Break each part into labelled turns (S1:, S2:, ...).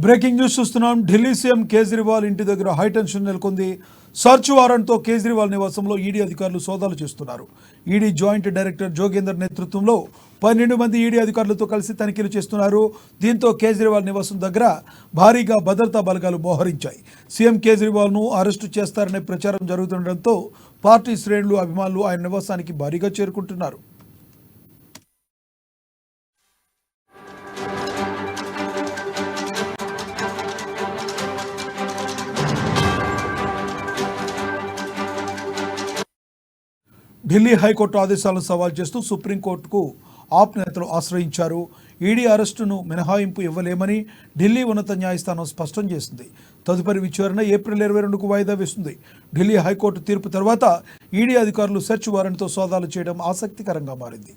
S1: Breaking news చూస్తున్నాం. Delhi CM Kejriwal ఇంటి దగ్గర హైటెన్షన్ నెలకొంది. సర్చ్ వారెంట్తో కేజ్రీవాల్ నివాసంలో ఈడీ అధికారులు సోదాలు చేస్తున్నారు. ఈడీ జాయింట్ డైరెక్టర్ జోగేందర్ నేతృత్వంలో 12 మంది ఈడీ అధికారులతో కలిసి తనిఖీలు చేస్తున్నారు. దీంతో కేజ్రీవాల్ నివాసం దగ్గర భారీగా భద్రతా బలగాలు మోహరించాయి. సీఎం కేజ్రీవాల్ను అరెస్టు చేస్తారనే ప్రచారం జరుగుతుండటంతో పార్టీ శ్రేణులు, అభిమానులు ఆయన నివాసానికి భారీగా చేరుకుంటున్నారు. ఢిల్లీ హైకోర్టు ఆదేశాలను సవాల్ చేస్తూ సుప్రీంకోర్టుకు ఆప్ నేతలు ఆశ్రయించారు. ఈడీ అరెస్టును మినహాయింపు ఇవ్వలేమని ఢిల్లీ ఉన్నత న్యాయస్థానం స్పష్టం చేసింది. తదుపరి విచారణ ఏప్రిల్ 22కు వాయిదా వేస్తుంది. ఢిల్లీ హైకోర్టు తీర్పు తర్వాత ఈడీ అధికారులు సెర్చ్ వారెంట్తో సోదాలు చేయడం ఆసక్తికరంగా మారింది.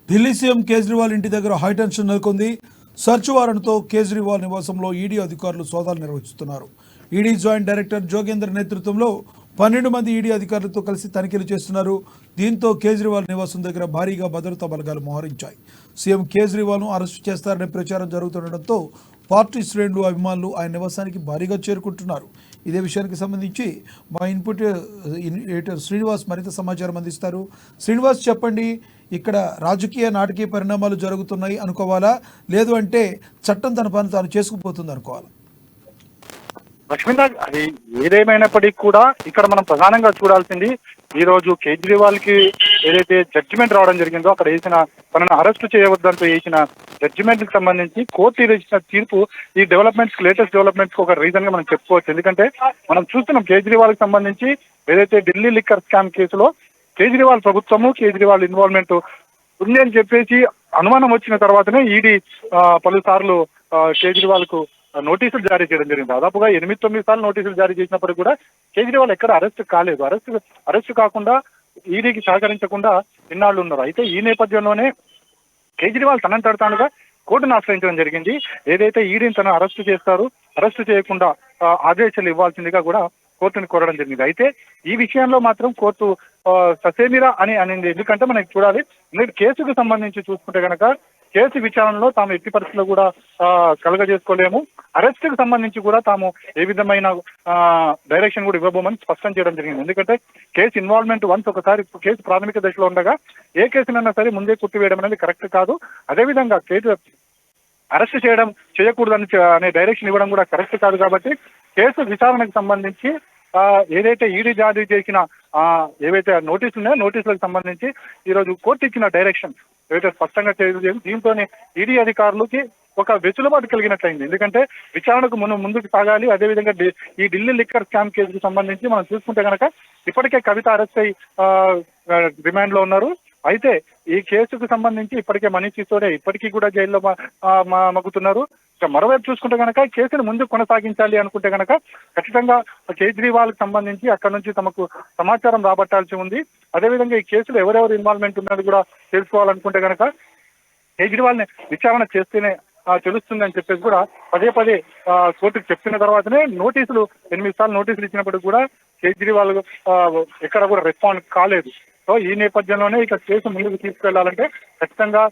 S1: ఢిల్లీ సీఎం కేజ్రీవాల్ ఇంటి దగ్గర హైటెన్షన్ నెలకొంది. సర్చ్ వారెంట్తో కేజ్రీవాల్ నివాసంలో ఈడీ అధికారులు సోదాలు నిర్వహిస్తున్నారు. ఈడీ జాయింట్ డైరెక్టర్ జోగేందర్ నేతృత్వంలో 12 మంది ఈడీ అధికారులతో కలిసి తనిఖీలు చేస్తున్నారు. దీంతో కేజ్రీవాల్ నివాసం దగ్గర భారీగా భద్రతా బలగాలు మోహరించాయి. సీఎం కేజ్రీవాల్ను అరెస్టు చేస్తారనే ప్రచారం జరుగుతుండటంతో పార్టీ శ్రేణులు, అభిమానులు ఆయన నివాసానికి భారీగా చేరుకుంటున్నారు. ఇదే విషయానికి సంబంధించి మా ఇన్పుట్ ఎడిటర్ శ్రీనివాస్ మరింత సమాచారం అందిస్తారు. శ్రీనివాస్, చెప్పండి, ఇక్కడ రాజకీయ నాటకీయ పరిణామాలు జరుగుతున్నాయి అనుకోవాలా, లేదు అంటే చట్టం తన పని తాను చేసుకుపోతుంది అనుకోవాలా?
S2: లక్ష్మీనాథ్, అది ఏదేమైనప్పటికీ కూడా ఇక్కడ మనం ప్రధానంగా చూడాల్సింది ఈ రోజు కేజ్రీవాల్ కి ఏదైతే జడ్జిమెంట్ రావడం జరిగిందో, అక్కడ వేసిన తనను అరెస్ట్ చేయవద్దంటూ వేసిన జడ్జిమెంట్ కి సంబంధించి కోర్టు ఇచ్చిన తీర్పు ఈ డెవలప్మెంట్స్, లేటెస్ట్ డెవలప్మెంట్స్ ఒక రీజన్ గా మనం చెప్పుకోవచ్చు. ఎందుకంటే మనం చూస్తున్నాం కేజ్రీవాల్ కి సంబంధించి ఏదైతే ఢిల్లీ లిక్కర్ స్కామ్ కేసులో కేజ్రీవాల్ ప్రభుత్వము, కేజ్రీవాల్ ఇన్వాల్వ్మెంట్ ఉంది అని చెప్పేసి అనుమానం వచ్చిన తర్వాతనే ఈడీ పలుసార్లు కేజ్రీవాల్ కు నోటీసులు జారీ చేయడం జరిగింది. దాదాపుగా 8-9 సార్లు నోటీసులు జారీ చేసినప్పటికీ కూడా కేజ్రీవాల్ ఎక్కడ అరెస్ట్ కాలేదు. అరెస్ట్ కాకుండా ఈడీకి సహకరించకుండా ఇన్నాళ్ళు ఉన్నారు. అయితే ఈ నేపథ్యంలోనే కేజ్రీవాల్ తనంతట తానుగా కోర్టును ఆశ్రయించడం జరిగింది. ఏదైతే ఈడీని తను అరెస్ట్ చేయకుండా ఆదేశాలు ఇవ్వాల్సిందిగా కూడా కోర్టుని కోరడం జరిగింది. అయితే ఈ విషయంలో మాత్రం కోర్టు ససేమిరా అని అనింది. ఎందుకంటే మనకి చూడాలి, కేసుకు సంబంధించి చూసుకుంటే కనుక కేసు విచారణలో తాము ఎట్టి పరిస్థితుల్లో కూడా కలుగజేసుకోలేము, అరెస్టుకు సంబంధించి కూడా తాము ఏ విధమైన డైరెక్షన్ కూడా ఇవ్వబోమని స్పష్టం చేయడం జరిగింది. ఎందుకంటే కేసు ఇన్వాల్వ్మెంట్ వన్స్ ఒకసారి కేసు ప్రాథమిక దశలో ఉండగా ఏ కేసునైనా సరే ముందే కొట్టివేయడం అనేది కరెక్ట్ కాదు. అదేవిధంగా కేసు అరెస్ట్ చేయకూడదని అనే డైరెక్షన్ ఇవ్వడం కూడా కరెక్ట్ కాదు. కాబట్టి కేసు విచారణకు సంబంధించి ఏదైతే ఈడీ జారీ చేసిన ఏవైతే నోటీసులు ఉన్నాయో నోటీసులకు సంబంధించి ఈరోజు కోర్టు ఇచ్చిన డైరెక్షన్ ఏదైతే స్పష్టంగా చేయలేదు. దీంతో ఈడీ అధికారులకి ఒక వెసులుబాటు కలిగినట్లయింది. ఎందుకంటే విచారణకు ముందుకు సాగాలి. అదేవిధంగా ఈ ఢిల్లీ లిక్కర్ స్కామ్ కేసుకు సంబంధించి మనం చూసుకుంటే కనుక ఇప్పటికే కవిత అరెస్ట్ అయి రిమాండ్ లో ఉన్నారు. అయితే ఈ కేసుకు సంబంధించి ఇప్పటికే మనీష్ సిసోడియా ఇప్పటికీ కూడా జైల్లో మగ్గుతున్నారు. ఇక మరోవైపు చూసుకుంటే కనుక కేసును ముందుకు కొనసాగించాలి అనుకుంటే కనుక ఖచ్చితంగా కేజ్రీవాల్ కి సంబంధించి అక్కడ నుంచి తమకు సమాచారం రాబట్టాల్సి ఉంది. అదేవిధంగా ఈ కేసులో ఎవరెవరు ఇన్వాల్వ్మెంట్ ఉన్నది కూడా తెలుసుకోవాలనుకుంటే కనుక కేజ్రీవాల్ ని విచారణ చేస్తేనే తెలుస్తుందని చెప్పేసి కూడా పదే కోర్టుకు చెప్పిన తర్వాతనే 8 సార్లు నోటీసులు ఇచ్చినప్పటికీ కూడా కేజ్రీవాల్ ఎక్కడ కూడా రెస్పాండ్ కాలేదు. సో ఈ నేపథ్యంలోనే ఇక కేసు ముందుకు తీసుకెళ్లాలంటే ఖచ్చితంగా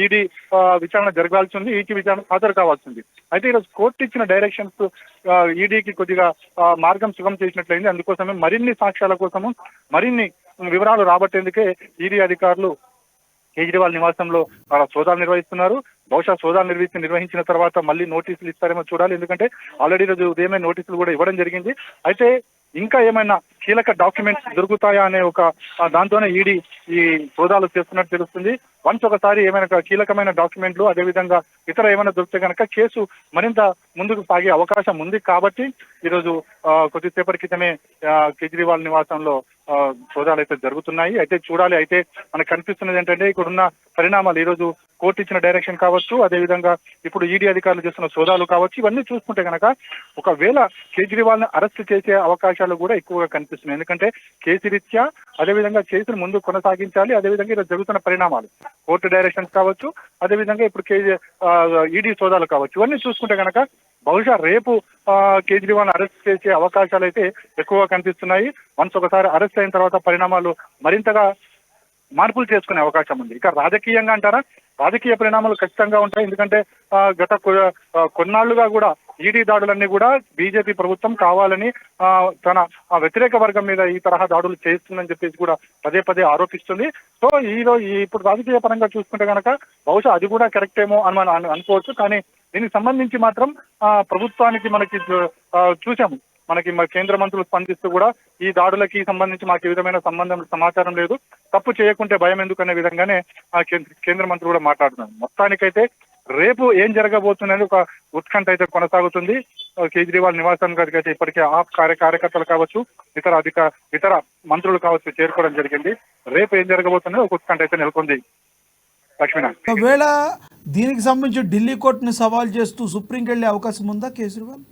S2: ఈడీ విచారణ జరగాల్సి ఉంది, ఈడీ విచారణ హాజరు కావాల్సి ఉంది. అయితే ఈరోజు కోర్టు ఇచ్చిన డైరెక్షన్స్ ఈడీకి కొద్దిగా మార్గం సుగం చేసినట్లయింది. అందుకోసమే మరిన్ని సాక్ష్యాల కోసము, మరిన్ని వివరాలు రాబట్టేందుకే ఈడీ అధికారులు కేజ్రీవాల్ నివాసంలో సోదాలు నిర్వహిస్తున్నారు. బహుశా సోదాలు నిర్వహించిన తర్వాత మళ్ళీ నోటీసులు ఇస్తారేమో చూడాలి. ఎందుకంటే ఆల్రెడీ రోజు ఉదయమే నోటీసులు కూడా ఇవ్వడం జరిగింది. అయితే ఇంకా ఏమైనా కీలక డాక్యుమెంట్స్ దొరుకుతాయా అనే ఒక దాంతోనే ఈడీ ఈ సోదాలు చేస్తున్నట్టు తెలుస్తుంది. వన్స్ ఒకసారి ఏమైనా కీలకమైన డాక్యుమెంట్లు అదేవిధంగా ఇతర ఏమైనా దొరికితే కనుక కేసు మరింత ముందుకు సాగే అవకాశం ఉంది. కాబట్టి ఈరోజు కొద్దిసేపటి క్రితమే కేజ్రీవాల్ నివాసంలో సోదాలు అయితే జరుగుతున్నాయి. అయితే చూడాలి. అయితే మనకు కనిపిస్తున్నది ఏంటంటే ఇక్కడున్న పరిణామాలు ఈ రోజు కోర్టు ఇచ్చిన డైరెక్షన్ కావచ్చు, అదేవిధంగా ఇప్పుడు ఈడీ అధికారులు చేస్తున్న సోదాలు కావచ్చు, ఇవన్నీ చూసుకుంటే కనుక ఒకవేళ కేజ్రీవాల్ ని అరెస్ట్ చేసే అవకాశాలు కూడా ఎక్కువగా కనిపిస్తున్నాయి. ఎందుకంటే కేసు రీత్యా అదేవిధంగా కేసును ముందు కొనసాగించాలి. అదేవిధంగా ఇలా జరుగుతున్న పరిణామాలు కోర్టు డైరెక్షన్స్ కావచ్చు, అదేవిధంగా ఇప్పుడు ఈడీ సోదాలు కావచ్చు, ఇవన్నీ చూసుకుంటే కనుక బహుశా రేపు కేజ్రీవాల్ అరెస్ట్ చేసే అవకాశాలు అయితే ఎక్కువగా కనిపిస్తున్నాయి. వన్స్ ఒకసారి అరెస్ట్ అయిన తర్వాత పరిణామాలు మరింతగా మార్పులు చేసుకునే అవకాశం ఉంది. ఇక రాజకీయంగా అంటారా, రాజకీయ పరిణామాలు ఖచ్చితంగా ఉంటాయి. ఎందుకంటే గత కొన్నాళ్లుగా కూడా ఈడీ దాడులన్నీ కూడా బీజేపీ ప్రభుత్వం కావాలని తన వ్యతిరేక వర్గం మీద ఈ తరహా దాడులు చేస్తుందని చెప్పేసి కూడా పదే పదే ఆరోపిస్తుంది. సో ఇప్పుడు రాజకీయ పరంగా చూసుకుంటే కనుక బహుశా అది కూడా కరెక్ట్ ఏమో అని మనం అనుకోవచ్చు. కానీ దీనికి సంబంధించి మాత్రం ప్రభుత్వానికి మనకి చూసాము, మనకి కేంద్ర మంత్రులు స్పందిస్తూ కూడా ఈ దాడులకి సంబంధించి మాకు ఏ విధమైన సమాచారం లేదు, తప్పు చేయకుంటే భయం ఎందుకు అనే విధంగానే కేంద్ర మంత్రి కూడా మాట్లాడుతున్నారు. మొత్తానికైతే రేపు ఏం జరగబోతుందని ఒక ఉత్కంఠ అయితే కొనసాగుతుంది. కేజ్రీవాల్ నివాసం గారికి అయితే ఇప్పటికే ఆప్ కార్యకర్తలు కావచ్చు, ఇతర మంత్రులు కావచ్చు చేరుకోవడం జరిగింది. రేపు ఏం జరగబోతుందని ఒక ఉత్కంఠ అయితే నెలకొంది. లక్ష్మీనాథ్,
S1: ఒకవేళ దీనికి సంబంధించి ఢిల్లీ కోర్టుని సవాల్ చేస్తూ సుప్రీంకి వెళ్ళే అవకాశం ఉందా కేజ్రీవాల్?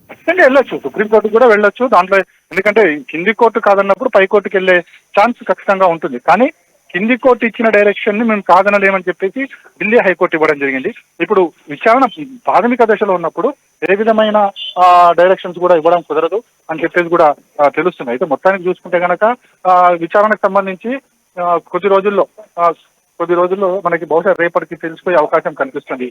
S2: ఖచ్చితంగా వెళ్ళొచ్చు, సుప్రీంకోర్టు కూడా వెళ్ళొచ్చు దాంట్లో. ఎందుకంటే కింది కోర్టు కాదన్నప్పుడు పై కోర్టుకి వెళ్ళే ఛాన్స్ ఖచ్చితంగా ఉంటుంది. కానీ కింది కోర్టు ఇచ్చిన డైరెక్షన్ ని మేము కాదనలేమని చెప్పేసి ఢిల్లీ హైకోర్టు ఇవ్వడం జరిగింది. ఇప్పుడు విచారణ ప్రాథమిక దశలో ఉన్నప్పుడు ఏ విధమైన డైరెక్షన్స్ కూడా ఇవ్వడం కుదరదు అని చెప్పేసి కూడా తెలుస్తుంది. అయితే మొత్తానికి చూసుకుంటే కనుక విచారణకు సంబంధించి కొద్ది రోజుల్లో మనకి బహుశా రేపటికి తెలిసిపోయే అవకాశం కనిపిస్తుంది.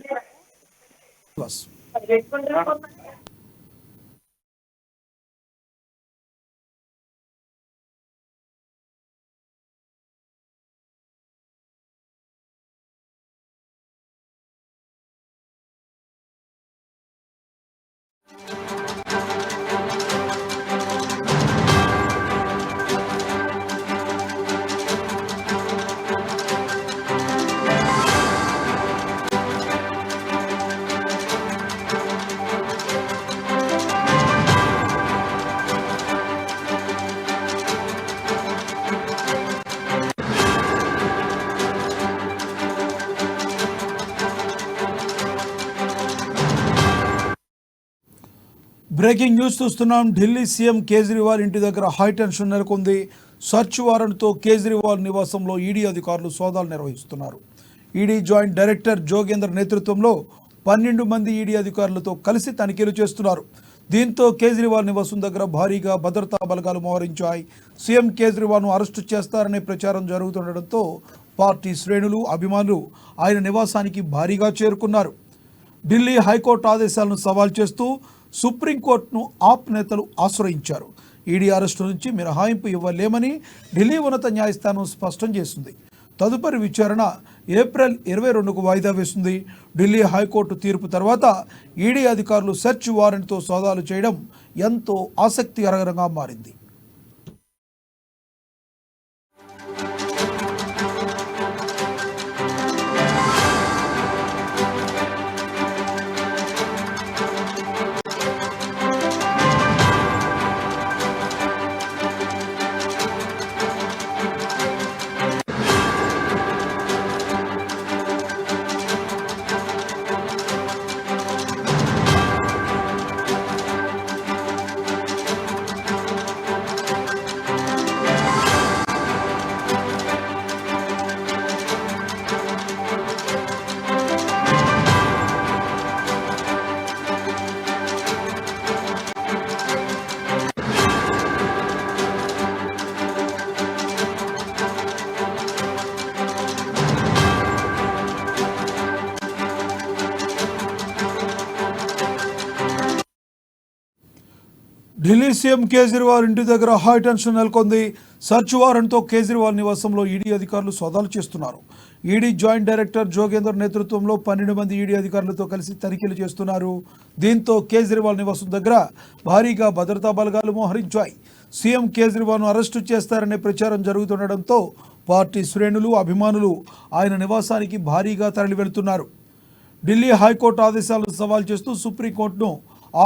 S1: బ్రేకింగ్ న్యూస్ చూస్తున్నాం. ఢిల్లీ సీఎం కేజ్రీవాల్ ఇంటి దగ్గర హైటెన్షన్ నెలకొంది. సర్చ్ వారెంట్తో కేజ్రీవాల్ నివాసంలో ఈడీ అధికారులు సోదాలు నిర్వహిస్తున్నారు. ఈడీ జాయింట్ డైరెక్టర్ జోగేందర్ నేతృత్వంలో 12 మంది ఈడీ అధికారులతో కలిసి తనిఖీలు చేస్తున్నారు. దీంతో కేజ్రీవాల్ నివాసం దగ్గర భారీగా భద్రతా బలగాలు మోహరించాయి. సీఎం కేజ్రీవాల్ను అరెస్టు చేస్తారనే ప్రచారం జరుగుతుండటంతో పార్టీ శ్రేణులు, అభిమానులు ఆయన నివాసానికి భారీగా చేరుకున్నారు. ఢిల్లీ హైకోర్టు ఆదేశాలను సవాల్ చేస్తూ సుప్రీంకోర్టును ఆప్ నేతలు ఆశ్రయించారు. ఈడీ అరెస్టు నుంచి మినహాయింపు ఇవ్వలేమని ఢిల్లీ ఉన్నత న్యాయస్థానం స్పష్టం చేసింది. తదుపరి విచారణ ఏప్రిల్ 22కు వాయిదా వేసింది. ఢిల్లీ హైకోర్టు తీర్పు తర్వాత ఈడీ అధికారులు సెర్చ్ వారెంట్తో సోదాలు చేయడం ఎంతో ఆసక్తికరంగా మారింది. ఢిల్లీ సీఎం కేజ్రీవాల్ ఇంటి దగ్గర హై టెన్షన్ నెలకొంది. సర్చ్ వారెంట్తో కేజ్రీవాల్ నివాసంలో ఈడీ అధికారులు సోదాలు చేస్తున్నారు. ఈడీ జాయింట్ డైరెక్టర్ జోగేందర్ నేతృత్వంలో 12 మంది ఈడీ అధికారులతో కలిసి తనిఖీలు చేస్తున్నారు. దీంతో కేజ్రీవాల్ నివాసం దగ్గర భారీగా భద్రతా బలగాలు మోహరించాయి. సీఎం కేజ్రీవాల్ను అరెస్టు చేస్తారనే ప్రచారం జరుగుతుండటంతో పార్టీ శ్రేణులు, అభిమానులు ఆయన నివాసానికి భారీగా తరలి వెళ్తున్నారు. ఢిల్లీ హైకోర్టు ఆదేశాలను సవాల్ చేస్తూ సుప్రీంకోర్టును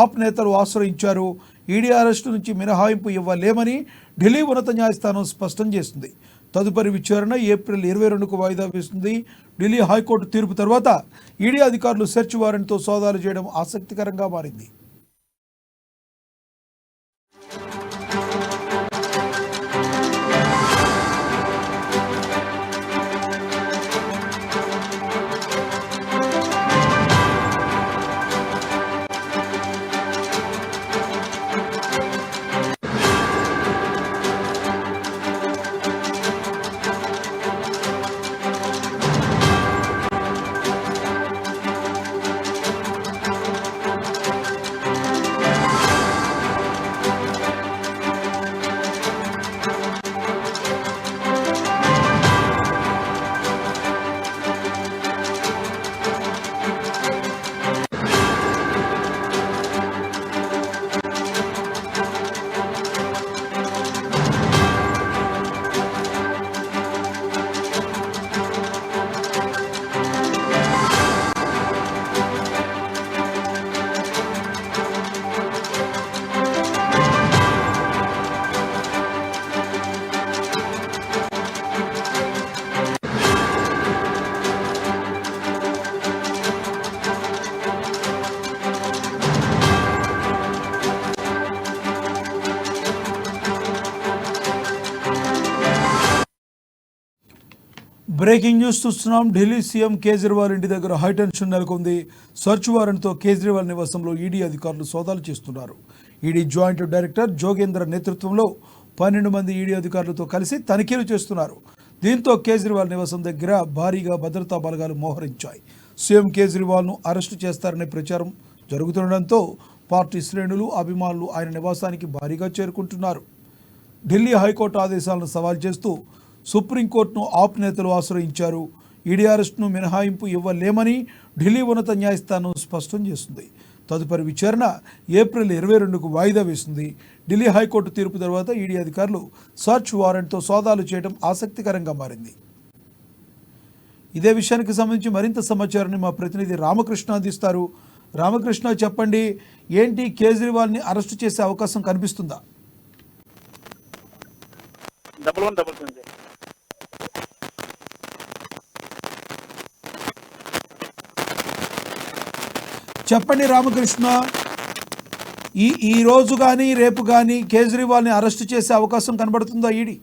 S1: ఆప్ నేతలు ఆశ్రయించారు. ఈడీ అరెస్టు నుంచి మినహాయింపు ఇవ్వలేమని ఢిల్లీ ఉన్నత న్యాయస్థానం స్పష్టం చేసింది. తదుపరి విచారణ ఏప్రిల్ 22కు వాయిదా వేస్తుంది. ఢిల్లీ హైకోర్టు తీర్పు తర్వాత ఈడీ అధికారులు సెర్చ్ వారెంట్తో సోదాలు చేయడం ఆసక్తికరంగా మారింది. బ్రేకింగ్ న్యూస్ చూస్తున్నాం. ఢిల్లీ సీఎం కేజ్రీవాల్ ఇంటి దగ్గర హై టెన్షన్ నెలకొంది. సర్చ్ వారెంట్తో కేజ్రీవాల్ నివాసంలో ఈడీ అధికారులు సోదాలు చేస్తున్నారు. ఈడీ జాయింట్ డైరెక్టర్ జోగేంద్ర నేతృత్వంలో 12 మంది ఈడీ అధికారులతో కలిసి తనిఖీలు చేస్తున్నారు. దీంతో కేజ్రీవాల్ నివాసం దగ్గర భారీగా భద్రతా బలగాలు మోహరించాయి. సీఎం కేజ్రీవాల్ను అరెస్టు చేస్తారనే ప్రచారం జరుగుతుండటంతో పార్టీ శ్రేణులు, అభిమానులు ఆయన నివాసానికి భారీగా చేరుకుంటున్నారు. ఢిల్లీ హైకోర్టు ఆదేశాలను సవాల్ చేస్తూ సుప్రీంకోర్టును ఆప్ నేతలు ఆశ్రయించారు. ఈడీ అరెస్టును మినహాయింపు ఇవ్వలేమని ఢిల్లీ ఉన్నత న్యాయస్థానం స్పష్టం చేస్తుంది. తదుపరి విచారణ ఏప్రిల్ 22కు వాయిదా వేసింది. ఢిల్లీ హైకోర్టు తీర్పు తర్వాత ఈడీ అధికారులు సర్చ్ వారెంట్తో సోదాలు చేయడం ఆసక్తికరంగా మారింది. ఇదే విషయానికి సంబంధించి మరింత సమాచారాన్ని మా ప్రతినిధి రామకృష్ణ అందిస్తారు. రామకృష్ణ, చెప్పండి, ఏంటి కేజ్రీవాల్ని అరెస్టు చేసే అవకాశం కనిపిస్తుందా? చెప్పండి రామకృష్ణ, ఈ రోజు కానీ రేపు కానీ కేజ్రీవాల్ని అరెస్ట్ చేసే అవకాశం కనబడుతుందా ఈడీ?